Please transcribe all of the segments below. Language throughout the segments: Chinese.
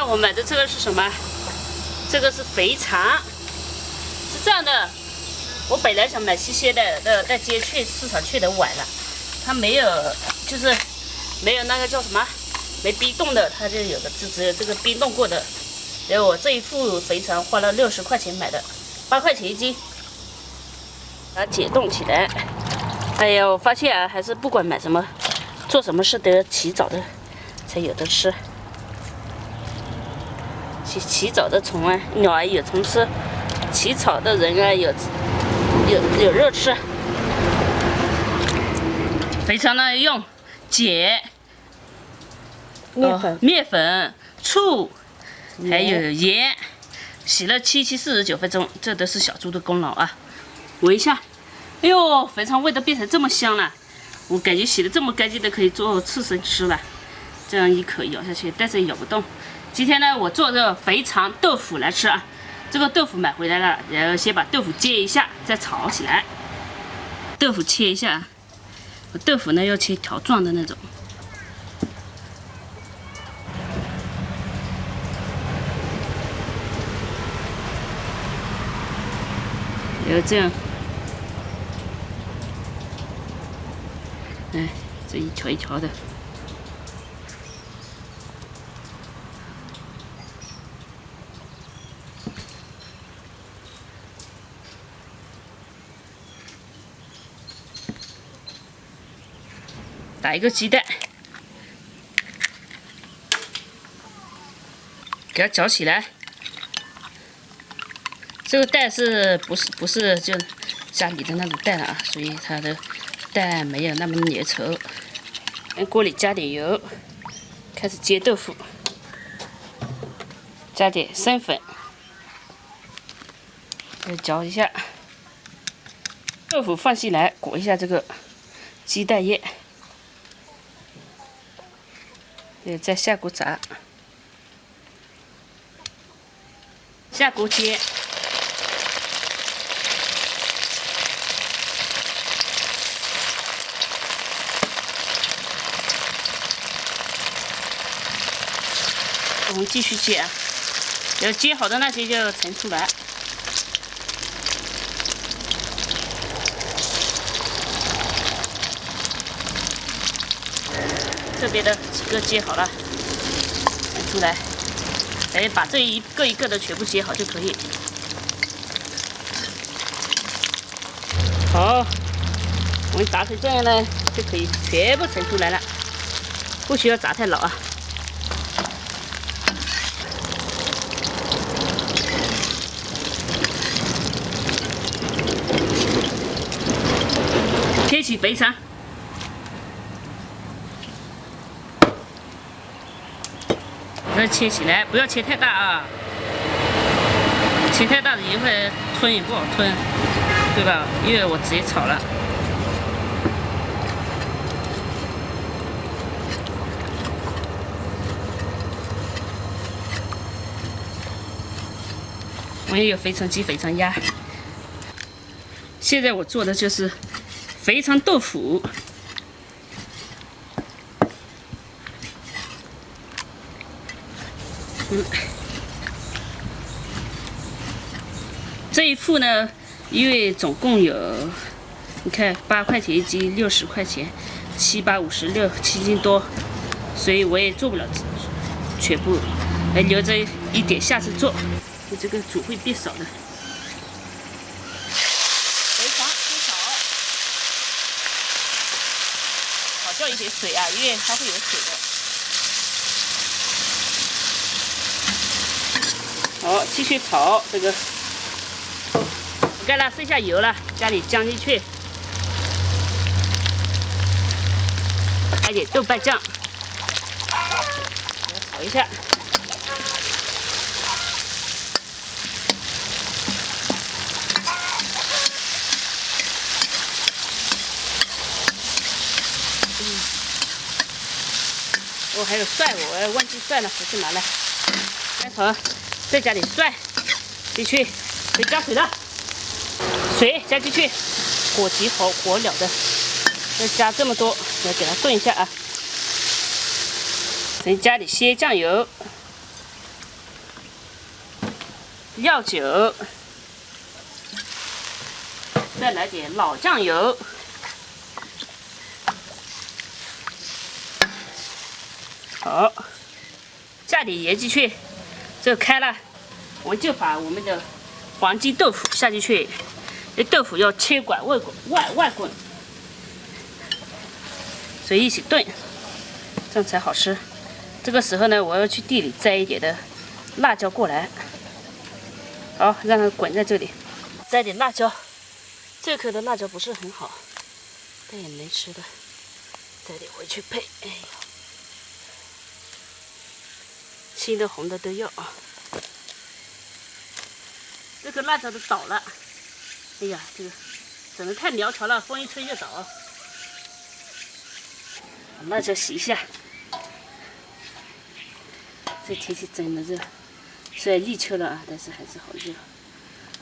我买的这个是什么？这个是肥肠，是这样的。我本来想买新鲜的，但今天去市场去的晚了，它没有，就是没有那个叫什么，没冰冻的，它就有的只有这个冰冻过的。然后我这一副肥肠花了60块钱买的，8块钱一斤，把它解冻起来。哎呀，我发现啊，还是不管买什么，做什么事都要起早的才有的吃。起早的虫啊，鸟儿有虫吃；起早的人啊，有肉吃。肥肠呢用碱、面粉、醋，还有盐，洗了749分钟，这都是小猪的功劳啊！闻一下，哎呦，肥肠味道变成这么香了，我感觉洗得这么干净的可以做刺身吃了。这样一口咬下去，但是咬不动。今天呢，我做这个肥肠豆腐来吃啊。这个豆腐买回来了，然后先把豆腐煎一下，再炒起来。豆腐切一下，豆腐呢要切条状的那种。然后这样，哎，这一条一条的。打一个鸡蛋，给它搅起来。这个蛋不是就家里的那种蛋啊，所以它的蛋没有那么粘稠。锅里加点油，开始煎豆腐，加点生粉，再搅一下。豆腐放进来，裹一下这个鸡蛋液。再下锅炸，下锅煎。我们继续煎，然后煎好的那些就盛出来。这边的几个煎好了，盛出来，哎，把这一个一个的全部煎好就可以。好，我们炸成这样呢，就可以全部盛出来了，不需要炸太老啊。切起肥肠。切起来，不要切太大啊！切太大的一会儿吞也不好吞，对吧？因为我直接炒了。我也有肥肠鸡、肥肠鸭。现在我做的就是肥肠豆腐。这一副呢，因为总共有，你看8块钱一斤，60块钱，7、8、56，7斤多，所以我也做不了全部，还留着一点下次做。你这个煮会变少的。肥肠先炒，少掉一点水啊，因为它会有水的。好，继续炒这个，不干了，剩下油了，加点姜进去，加点豆瓣酱，炒一下。哦，还有蒜，我忘记蒜了，回去拿来。再炒。再加点蒜进去，可以加水了，水加进去，火急火燎的，再加这么多，要给它炖一下啊。再加点鲜酱油，料酒，再来点老酱油，好，加点盐进去，这开了，我们就把我们的黄金豆腐下进去。这豆腐要切管外滚，所以一起炖，这样才好吃。这个时候呢，我要去地里摘一点的辣椒过来，好，让它滚在这里。摘点辣椒，这颗的辣椒不是很好，但也没吃的，摘点回去配。哎呦，青的红的都要啊。这颗辣椒都倒了，哎呀，这个整得太苗条了，风一吹就倒。把辣椒洗一下。这天气真的热，虽然立秋了啊，但是还是好热。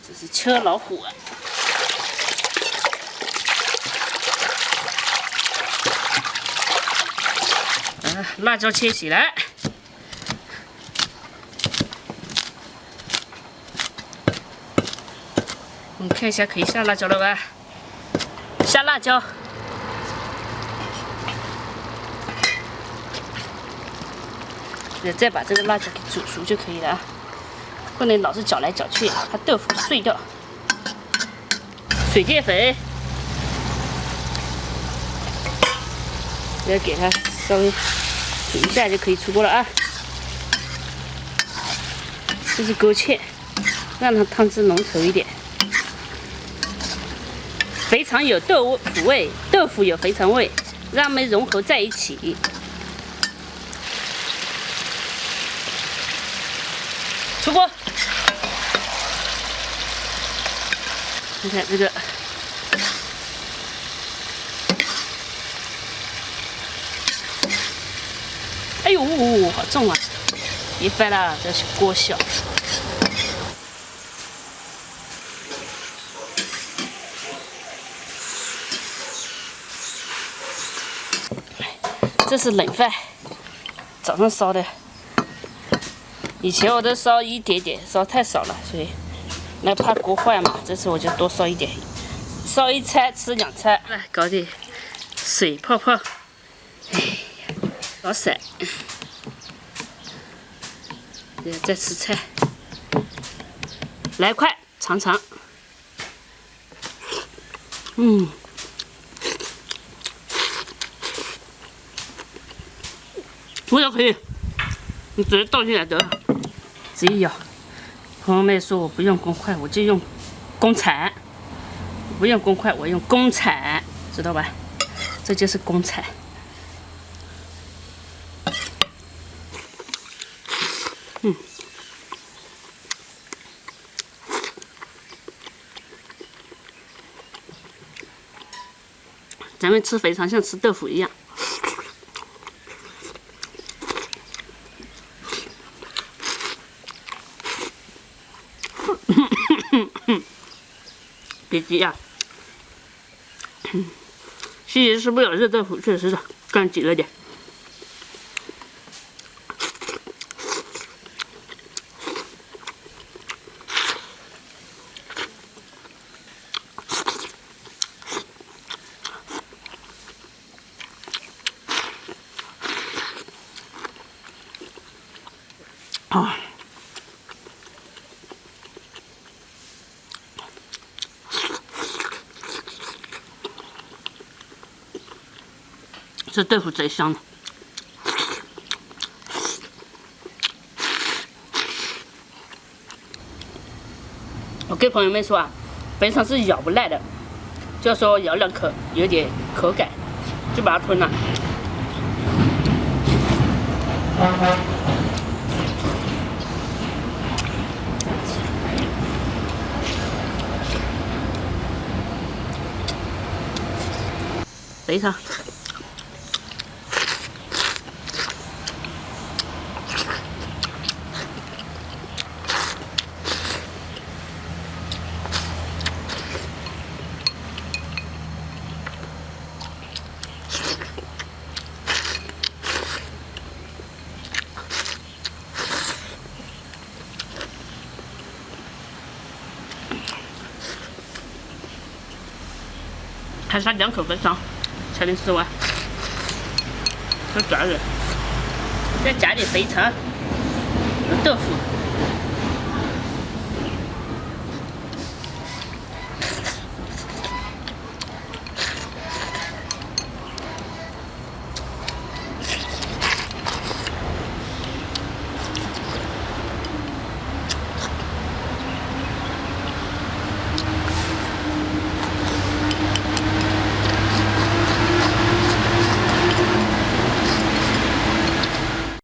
这是车老虎啊！辣椒切起来。我们看一下，可以下辣椒了吧？下辣椒。再把这个辣椒给煮熟就可以了啊，不能老是搅来搅去，怕豆腐碎掉。水淀粉，要给它稍微煮一下就可以出锅了啊。这是勾芡，让它汤汁浓稠一点。肥肠有豆腐味，豆腐有肥肠味，让它们融合在一起。出锅，你看这个，哎呦，好重啊！别翻了，这是锅小。这是冷饭，早上烧的。以前我都烧一点点，烧太少了，所以那怕锅坏嘛。这次我就多烧一点，烧一餐吃2餐。来搞点水泡泡，哎呀，搞散。再吃菜，来块尝尝。味道可以，你直接倒进来得了。直接舀。朋友们说我不用公筷，我就用公铲，不用公筷，我用公铲，知道吧？这就是公铲。咱们吃肥肠像吃豆腐一样。别急呀，西西吃不了热豆腐，确实是干紧了点。啊。这豆腐贼香的。我跟朋友们说啊，肥肠是咬不烂的，就说咬2口有点口感，就把它吞了。肥肠。还是它两口分上，才能吃完。再加热，再加点肥肠、豆腐。